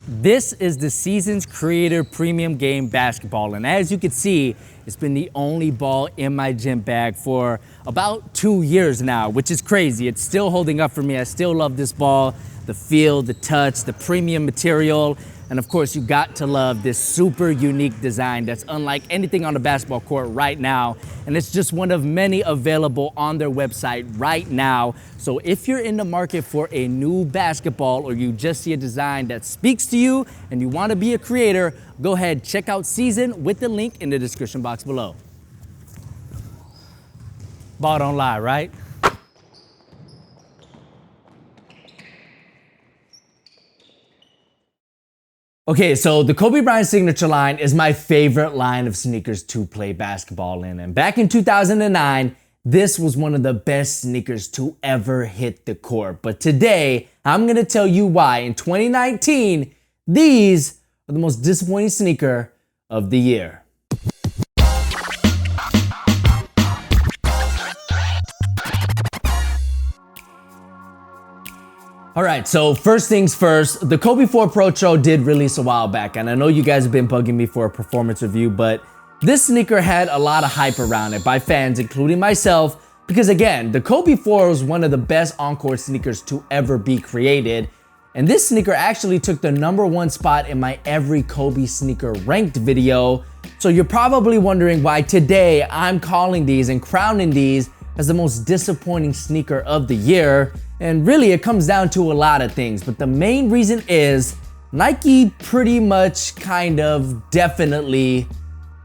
This is the season's Creator Premium Game Basketball, and as you can see, it's been the only ball in my gym bag for about 2 years now, which is crazy. It's still holding up for me. I still love this ball, the feel, the touch, the premium material, and of course, you got to love this super unique design that's unlike anything on the basketball court right now, and it's just one of many available on their website right now. So if you're in the market for a new basketball, or you just see a design that speaks to you and you want to be a creator, go ahead, check out Season with the link in the description box below. Ball don't lie, right? Okay, so the Kobe Bryant signature line is my favorite line of sneakers to play basketball in. And back in 2009, this was one of the best sneakers to ever hit the court. But today, I'm gonna tell you why in 2019, these are the most disappointing sneaker of the year. All right, so first things first, the Kobe IV Protro did release a while back, and I know you guys have been bugging me for a performance review, but this sneaker had a lot of hype around it by fans, including myself, because again, the Kobe IV was one of the best on-court sneakers to ever be created, and this sneaker actually took the #1 spot in my Every Kobe Sneaker Ranked video. So you're probably wondering why today I'm calling these and crowning these as the most disappointing sneaker of the year. And really, it comes down to a lot of things, but the main reason is Nike pretty much definitely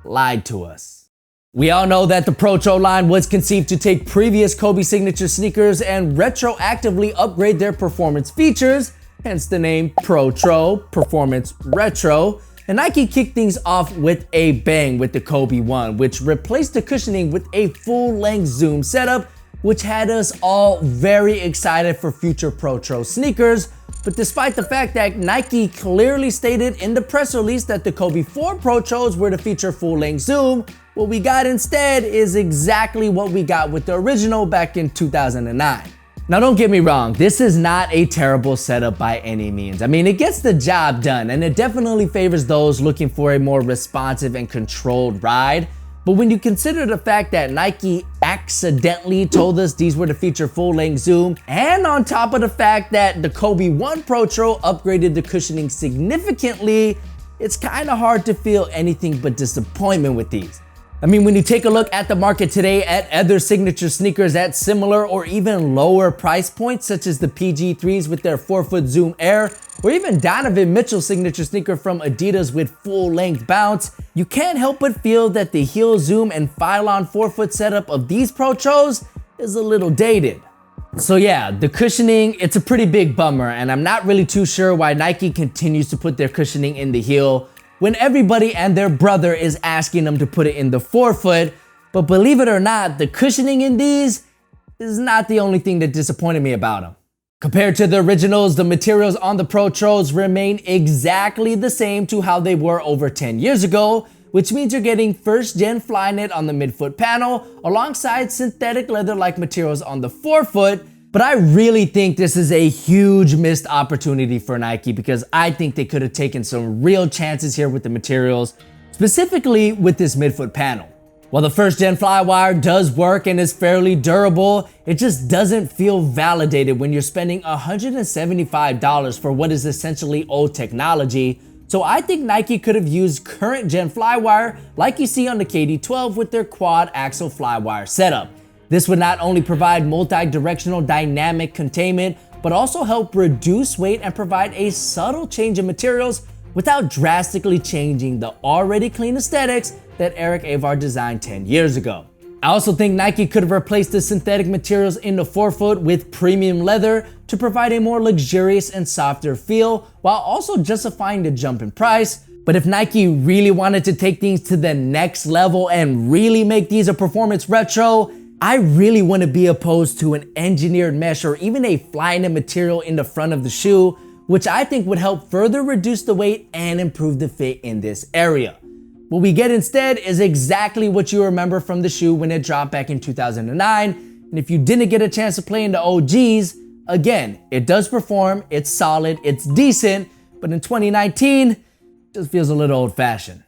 lied to us. We all know that the Protro line was conceived to take previous Kobe signature sneakers and retroactively upgrade their performance features, hence the name Protro, Performance Retro. And Nike kicked things off with a bang with the Kobe 1, which replaced the cushioning with a full-length zoom setup, which had us all very excited for future Protro sneakers. But despite the fact that Nike clearly stated in the press release that the Kobe IV Protros were to feature full-length zoom, what we got instead is exactly what we got with the original back in 2009. Now don't get me wrong, this is not a terrible setup by any means. I mean, it gets the job done, and it definitely favors those looking for a more responsive and controlled ride. But when you consider the fact that Nike accidentally told us these were to feature full-length zoom, and on top of the fact that the Kobe I Protro upgraded the cushioning significantly, it's kind of hard to feel anything but disappointment with these. I mean, when you take a look at the market today at other signature sneakers at similar or even lower price points, such as the PG3s with their 4-foot Zoom Air, or even Donovan Mitchell's signature sneaker from Adidas with full-length bounce, you can't help but feel that the heel zoom and Phylon 4-foot setup of these Protros is a little dated. So yeah, the cushioning, it's a pretty big bummer, and I'm not really too sure why Nike continues to put their cushioning in the heel when everybody and their brother is asking them to put it in the 4-foot. But believe it or not, the cushioning in these is not the only thing that disappointed me about them. Compared to the originals, the materials on the Protros remain exactly the same to how they were over 10 years ago, which means you're getting first-gen Flyknit on the midfoot panel alongside synthetic leather-like materials on the 4-foot. But I really think this is a huge missed opportunity for Nike, because I think they could have taken some real chances here with the materials, specifically with this midfoot panel. While the first-gen Flywire does work and is fairly durable, it just doesn't feel validated when you're spending $175 for what is essentially old technology. So I think Nike could have used current-gen Flywire like you see on the KD12 with their quad-axle Flywire setup. This would not only provide multi-directional dynamic containment, but also help reduce weight and provide a subtle change in materials without drastically changing the already clean aesthetics that Eric Avar designed 10 years ago. I also think Nike could have replaced the synthetic materials in the 4-foot with premium leather to provide a more luxurious and softer feel, while also justifying the jump in price. But if Nike really wanted to take things to the next level and really make these a performance retro, I really wouldn't be opposed to an engineered mesh or even a Flyknit material in the front of the shoe, which I think would help further reduce the weight and improve the fit in this area. What we get instead is exactly what you remember from the shoe when it dropped back in 2009. And if you didn't get a chance to play in the OGs, again, it does perform, it's solid, it's decent, but in 2019, it just feels a little old-fashioned.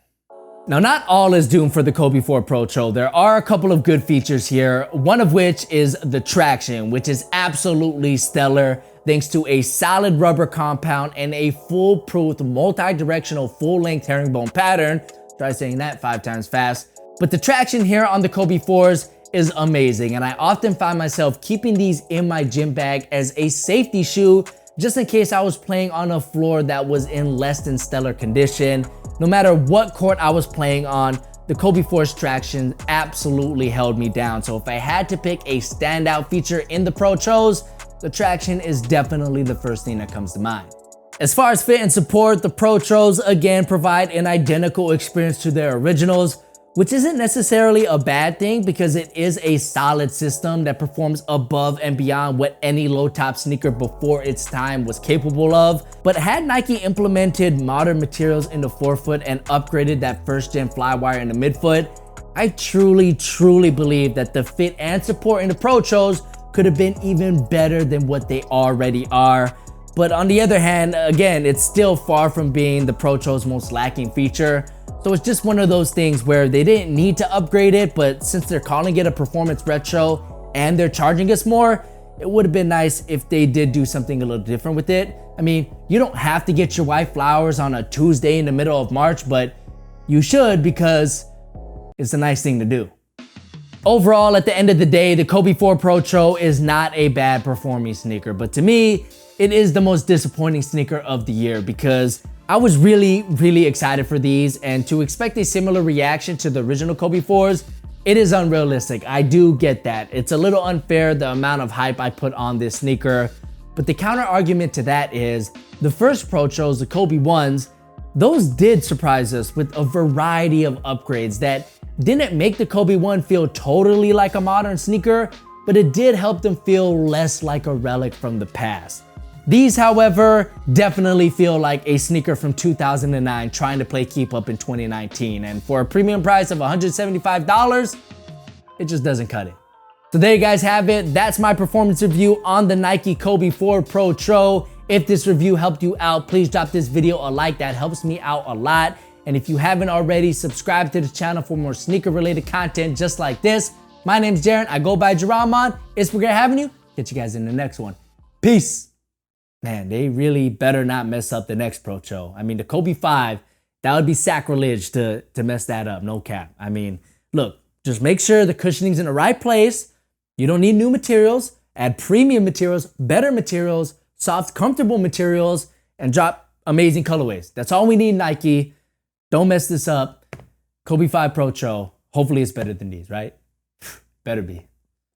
Now, not all is doomed for the Kobe IV Protro. There are a couple of good features here, one of which is the traction, which is absolutely stellar thanks to a solid rubber compound and a foolproof multi-directional full-length herringbone pattern. Try saying that 5 times fast. But the traction here on the Kobe IVs is amazing, and I often find myself keeping these in my gym bag as a safety shoe just in case I was playing on a floor that was in less than stellar condition. No matter what court I was playing on, the Kobe IV's traction absolutely held me down. So if I had to pick a standout feature in the Protros, the traction is definitely the first thing that comes to mind. As far as fit and support, the Protros again provide an identical experience to their originals, which isn't necessarily a bad thing because it is a solid system that performs above and beyond what any low-top sneaker before its time was capable of. But had Nike implemented modern materials in the forefoot and upgraded that first-gen flywire in the midfoot, I truly believe that the fit and support in the Protros could have been even better than what they already are. But on the other hand, again, it's still far from being the Protro's most lacking feature. So it's just one of those things where they didn't need to upgrade it, but since they're calling it a performance retro and they're charging us more, it would have been nice if they did do something a little different with it. I mean, you don't have to get your wife flowers on a Tuesday in the middle of March, but you should because it's a nice thing to do. Overall, at the end of the day, the Kobe IV Protro is not a bad performing sneaker, but to me, it is the most disappointing sneaker of the year because I was really excited for these, and to expect a similar reaction to the original Kobe IVs, it is unrealistic. I do get that. It's a little unfair the amount of hype I put on this sneaker, but the counter argument to that is the first Protros, the Kobe 1s, those did surprise us with a variety of upgrades that didn't make the Kobe 1 feel totally like a modern sneaker, but it did help them feel less like a relic from the past. These, however, definitely feel like a sneaker from 2009 trying to play keep up in 2019. And for a premium price of $175, it just doesn't cut it. So there you guys have it. That's my performance review on the Nike Kobe IV Protro. If this review helped you out, please drop this video a like. That helps me out a lot. And if you haven't already, subscribe to the channel for more sneaker related content just like this. My name's Jaren. I go by Geramon. It's been great having you. Catch you guys in the next one. Peace. Man, they really better not mess up the next Protro. I mean, the Kobe V, that would be sacrilege to mess that up, no cap. I mean, look, just make sure the cushioning's in the right place. You don't need new materials. Add premium materials, better materials, soft, comfortable materials, and drop amazing colorways. That's all we need, Nike. Don't mess this up. Kobe V Protro, hopefully it's better than these, right? Better be.